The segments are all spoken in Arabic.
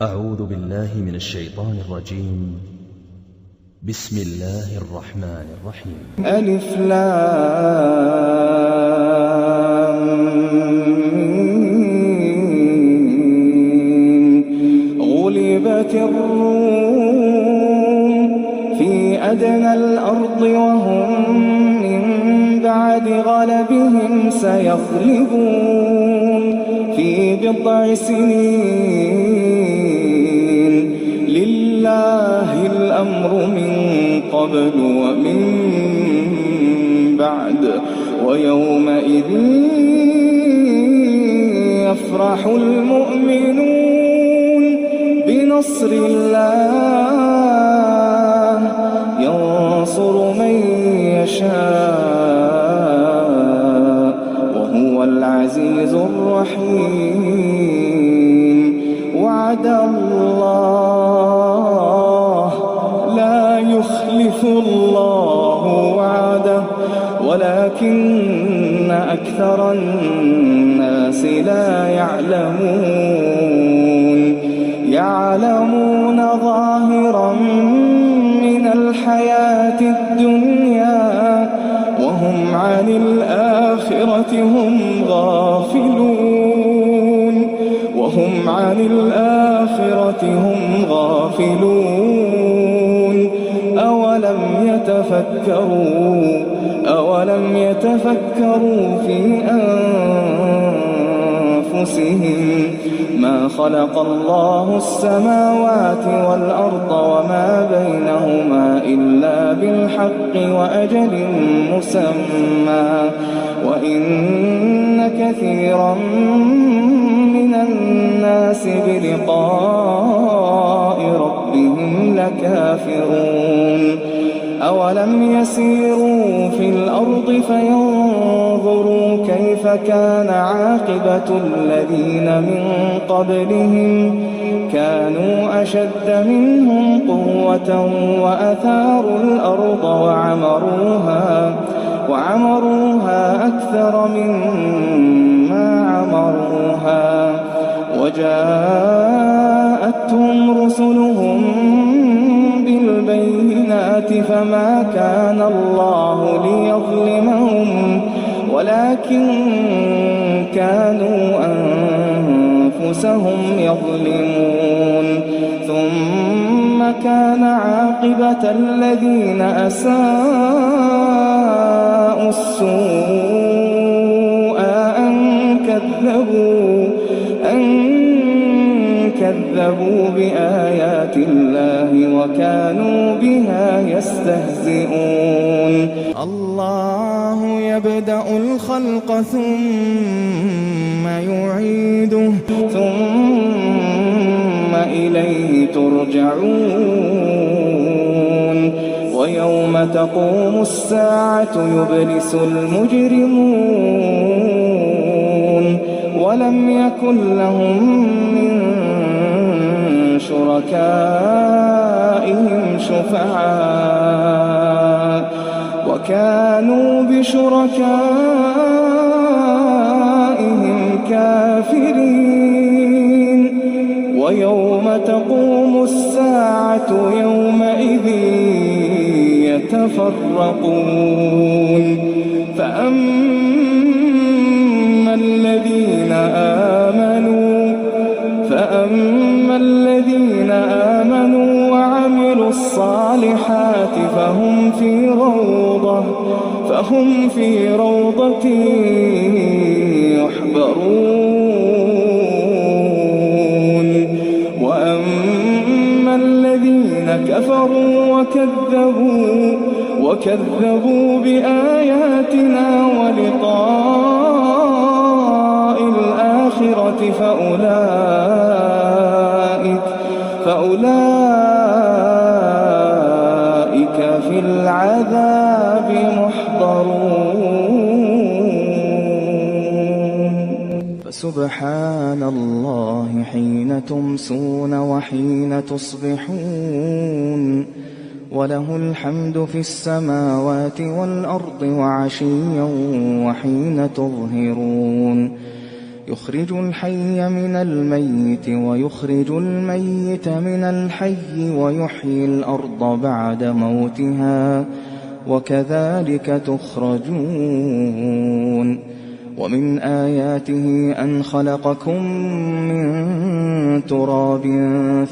أعوذ بالله من الشيطان الرجيم. بسم الله الرحمن الرحيم. ألف لام غلبت الروم في أدنى الأرض وهم من بعد غلبهم سيغلبون في بضع سنين لله الأمر من قبل ومن بعد ويومئذ يفرح المؤمنون بنصر الله ينصر من يشاء وهو العزيز الرحيم. وعد الله لا يخلف الله وعده ولكن أكثر الناس لا يعلمون ظاهرا من الحياة الدنيا وهم عن الآخرة هم غافلون أولم يتفكروا في أنفسهم ما خلق الله السماوات والأرض وما بينهما إلا بالحق وأجل مسمى وإن كثيرا من الناس بلقاء ربهم لكافرون. أولم يسيروا في الأرض فينظروا كيف كان عاقبة الذين من قبلهم كانوا أشد منهم قوة وأثاروا الأرض وعمروها أكثر مما عمروها وجاءتهم رسلهم بالبينات فما كان الله ليظلمهم ولكن كانوا أنفسهم يظلمون. ثم كان عاقبة الذين أساءوا السوء أن كذبوا بآيات الله وكانوا بها يستهزئون. الله يبدأ الخلق ثم يعيده ثم إليه ترجعون. ويوم تقوم الساعة يبلس المجرمون ولم يكن لهم من شركائهم شفعاء وكانوا بشركائهم كافرين. ويوم تقوم الساعة يومئذ يتفرقون فأما الذين آمنوا وعملوا الصالحات فهم في روضة يحبرون. وأما الذين كفروا وكذبوا بآياتنا ولقاء الآخرة فأولئك في العذاب محضرون. فسبحان الله حين تمسون وحين تصبحون وله الحمد في السماوات والأرض وعشيا وحين تظهرون. يخرج الحي من الميت ويخرج الميت من الحي ويحيي الأرض بعد موتها وكذلك تخرجون ومن آياته أن خلقكم من تراب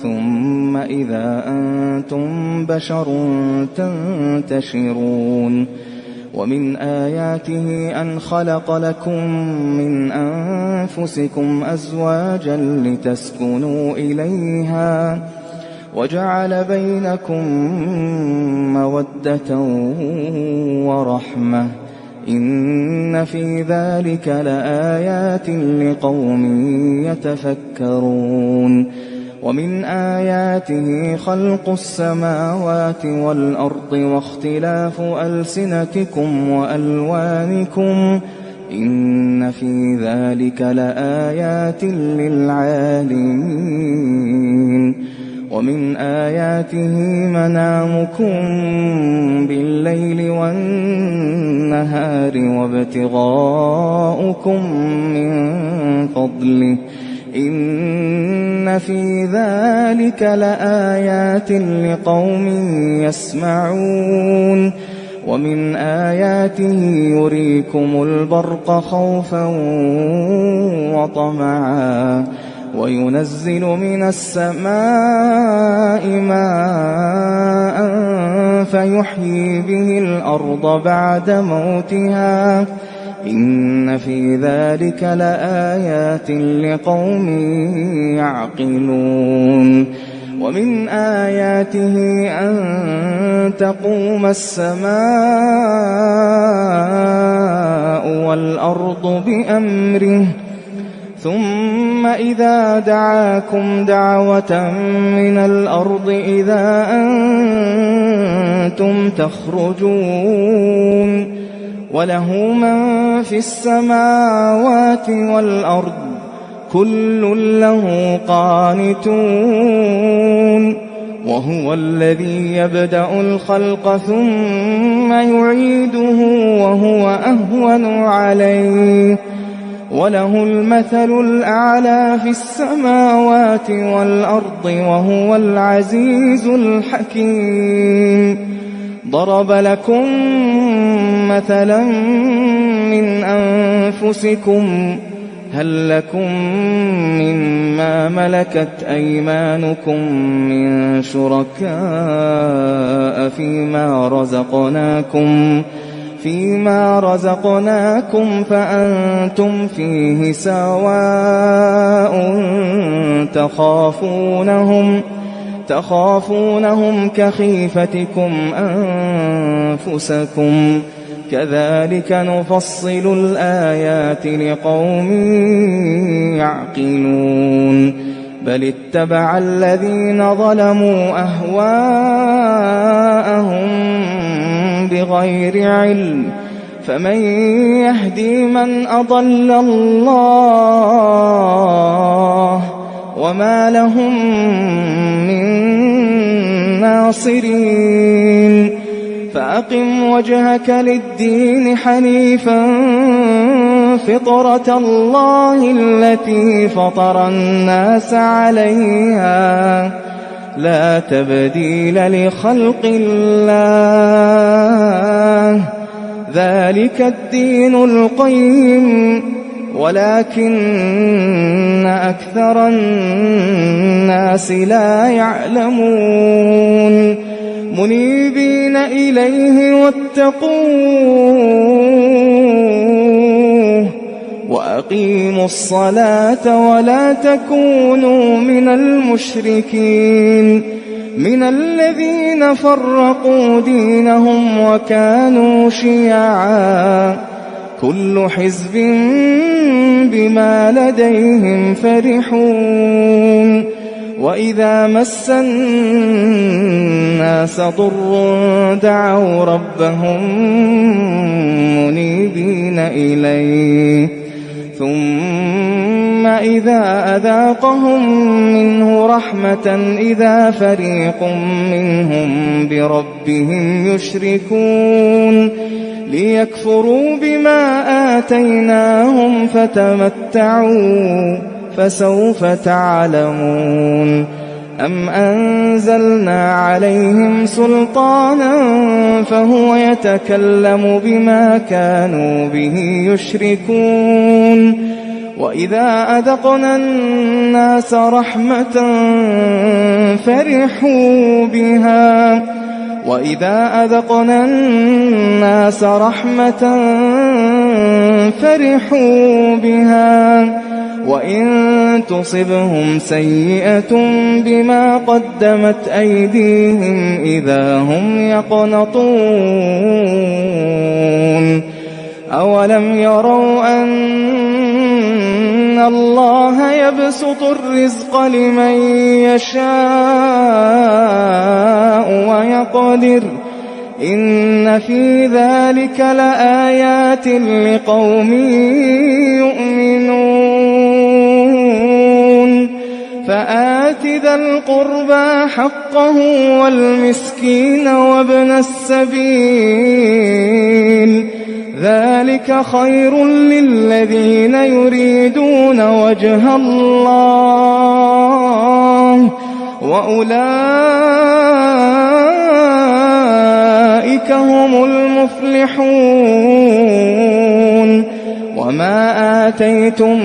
ثم إذا أنتم بشر تنتشرون ومن آياته أن خلق لكم من أنفسكم أزواجا لتسكنوا إليها وجعل بينكم مودة ورحمة إن في ذلك لآيات لقوم يتفكرون ومن آياته خلق السماوات والأرض واختلاف ألسنتكم وألوانكم إن في ذلك لآيات للعالمين ومن آياته منامكم بالليل والنهار وابتغاؤكم من فضله إن في ذلك لآيات لقوم يسمعون ومن آياته يريكم البرق خوفا وطمعا وينزل من السماء ماء فيحيي به الأرض بعد موتها إن في ذلك لآيات لقوم يعقلون ومن آياته أن تقوم السماء والأرض بأمره ثم إذا دعاكم دعوة من الأرض إذا أنتم تخرجون وله من في السماوات والأرض كل له قانتون وهو الذي يبدأ الخلق ثم يعيده وهو أهون عليه وله المثل الأعلى في السماوات والأرض وهو العزيز الحكيم ضرب لكم مثلا من أنفسكم هل لكم مما ملكت أيمانكم من شركاء فيما رزقناكم فأنتم فيه سواء تخافونهم كخيفتكم أنفسكم كذلك نفصل الآيات لقوم يعقلون بل اتبع الذين ظلموا أهواءهم بغير علم فمن يهدي من أضل الله وما لهم من ناصرين فأقم وجهك للدين حنيفا فطرة الله التي فطر الناس عليها لا تبديل لخلق الله ذلك الدين القيم ولكن أكثر الناس لا يعلمون منيبين إليه واتقوه وأقيموا الصلاة ولا تكونوا من المشركين من الذين فرقوا دينهم وكانوا شيعا كل حزب بما لديهم فرحون وإذا مس الناس ضر دعوا ربهم منيبين إليه ثم إذا أذاقهم منه رحمة إذا فريق منهم بربهم يشركون ليكفروا بما آتيناهم فتمتعوا فسوف تعلمون أم أنزلنا عليهم سلطانا فهو يتكلم بما كانوا به يشركون وإذا أذقنا الناس رحمة فرحوا بها وإذا أذقنا الناس رحمة فرحوا بها وإن تصبهم سيئة بما قدمت أيديهم إذا هم يقنطون أولم يروا أن الله يبسط الرزق لمن يشاء ويقدر إن في ذلك لآيات لقوم يؤمنون فآت ذا القربى حقه والمسكين وابن السبيل ذلك خير للذين يريدون وجه الله وأولئك هم المفلحون وما آتيتم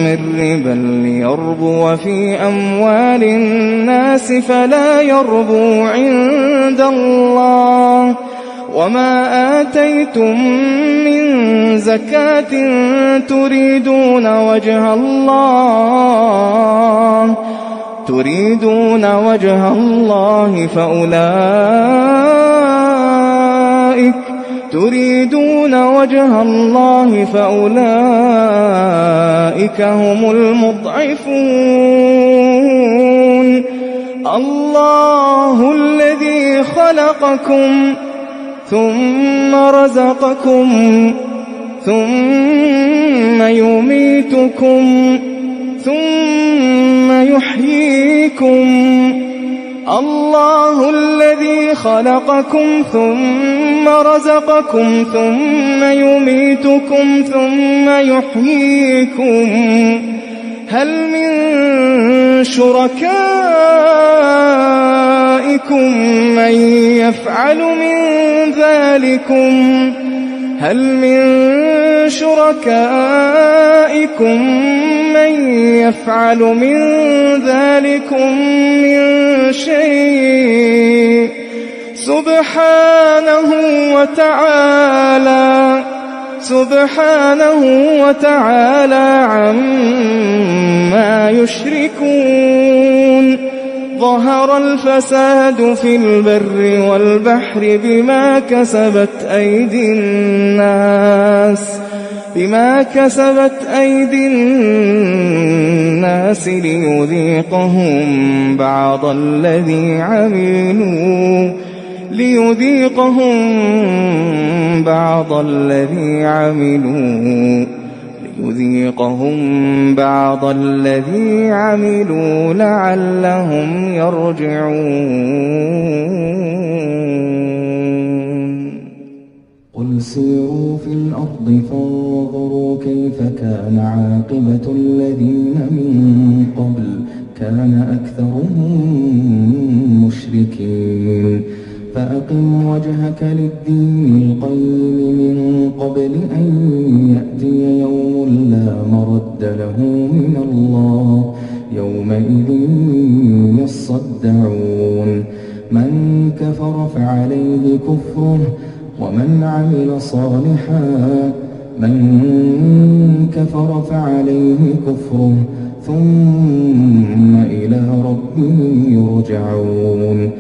من ربا ليربو في أموال الناس فلا يربو عند الله وما آتيتم من زكاة تريدون وجه الله فأولئك هم المضعفون الله الذي خلقكم ثم رزقكم ثم يميتكم ثم يحييكم الله الذي خلقكم ثم رزقكم ثم يميتكم ثم يحييكم هل من شركائكم من يفعل من ذلكم من شيء سبحانه وتعالى عما يشركون ظهر الفساد في البر والبحر بما كسبت أيدي الناس ليذيقهم بعض الذي عملوا لعلهم يرجعون قل سيروا في الأرض فانظروا كيف كان عاقبة الذين من قبل كان أكثرهم مشركين فأقم وجهك للدين القيم من قبل أن يأتي يوم لا مرد له من الله يومئذ يصدعون من كفر فعليه كفره ومن عمل صالحا ثم إلى ربهم يرجعون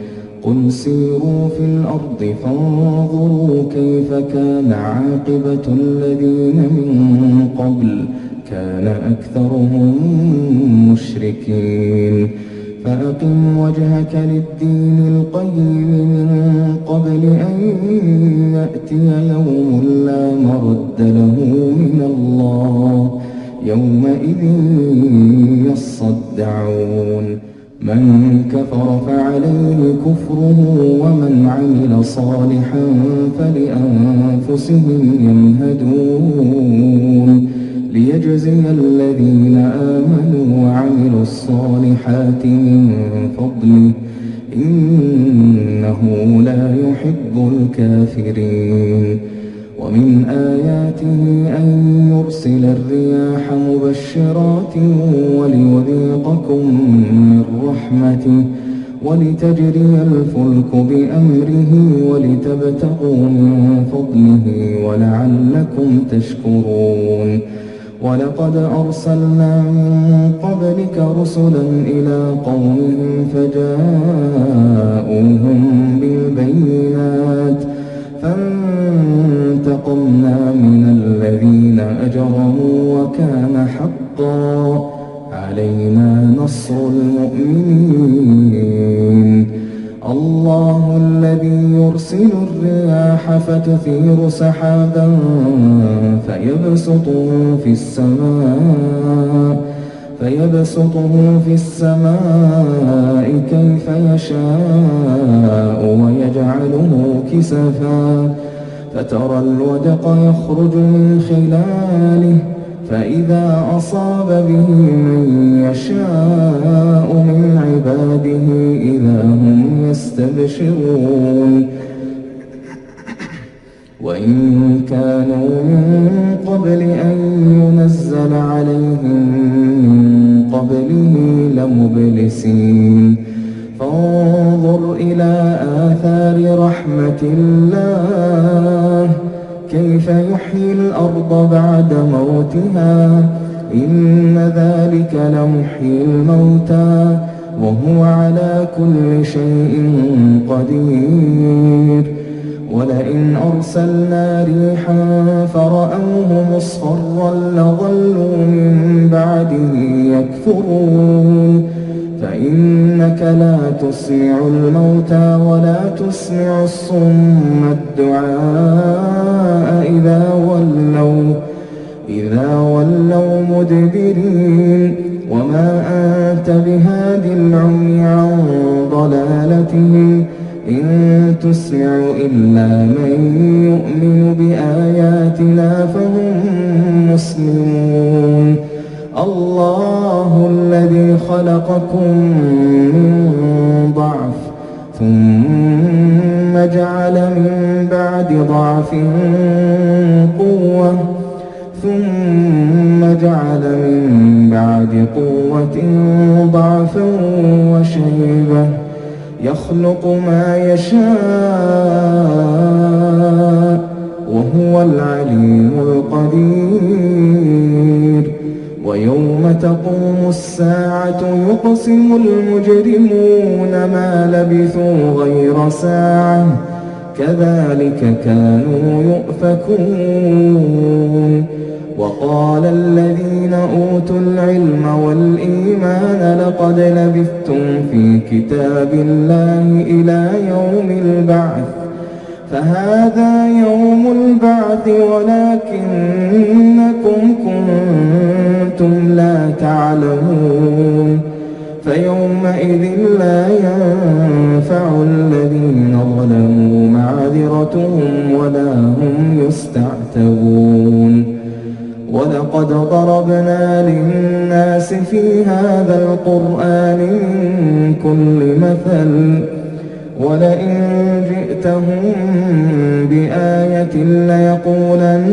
قل سيروا في الأرض فانظروا كيف كان عاقبة الذين من قبل كان أكثرهم مشركين فأقم وجهك للدين القيم من قبل أن يأتي يوم لا مرد له من الله يومئذ يصدعون من كفر فعليه كفره ومن عمل صالحا فلأنفسهم يمهدون ليجزي الذين آمنوا وعملوا الصالحات من فضله إنه لا يحب الكافرين. ومن آياته أن يرسل الرياح مبشرات وليذيقكم من رحمته ولتجري الفلك بأمره ولتبتغوا من فضله ولعلكم تشكرون. ولقد أرسلنا من قبلك رسلا إلى قومهم فجاءوهم بالبينات فانتقمنا من الذين أجرموا وكان حقا علينا نصر المؤمنين. الله الذي يرسل الرياح فتثير سحابا فيبسطه في السماء كيف يشاء ويجعله كسفا فترى الودق يخرج من خلاله فإذا أصاب به من يشاء من عباده إذا هم يستبشرون. وإن كانوا من قبل أن ينزل عليهم من قبله لمبلسين. فانظر إلى آثار رحمة الله كيف يحيي الأرض بعد موتها إن ذلك لمحيي الموتى وهو على كل شيء قدير. ولئن أرسلنا ريحا فرأوه مصفرا لظلوا من بعده يكفرون. فإنك لا تسمع الموتى ولا تسمع الصم الدعاء إذا ولوا مدبرين. وما أنت بهادي العمي عن ضلالتهم إن تسمع إلا من يؤمن بآياتنا فهم مسلمون. الله الذي خلقكم من ضعف ثم جعل من بعد ضعف قوة ثم جعل من بعد قوة ضعفا وشيبة يخلق ما يشاء وهو العليم القدير. ويوم تقوم الساعة يقسم المجرمون ما لبثوا غير ساعة كذلك كانوا يؤفكون. وقال الذين أوتوا العلم والإيمان لقد لبثتم في كتاب الله إلى يوم البعث فهذا يوم البعث ولكنكم كنتم لا تعلمون. فيومئذ لا ينفع الذين ظلموا معذرتهم ولا هم يستعتبون. ولقد ضربنا للناس في هذا القرآن من كل مثل ولئن جئتهم بآية ليقولن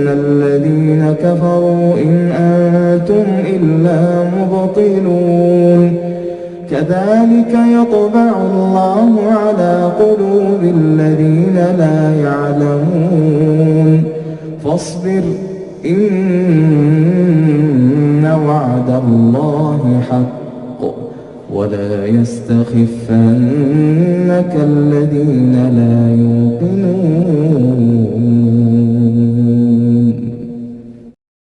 الذين كفروا إن أنتم إلا مبطلون. كذلك يطبع الله على قلوب الذين لا يعلمون. فاصبر إن وعد الله حق ولا يستخفنك الذين لا يوقنون.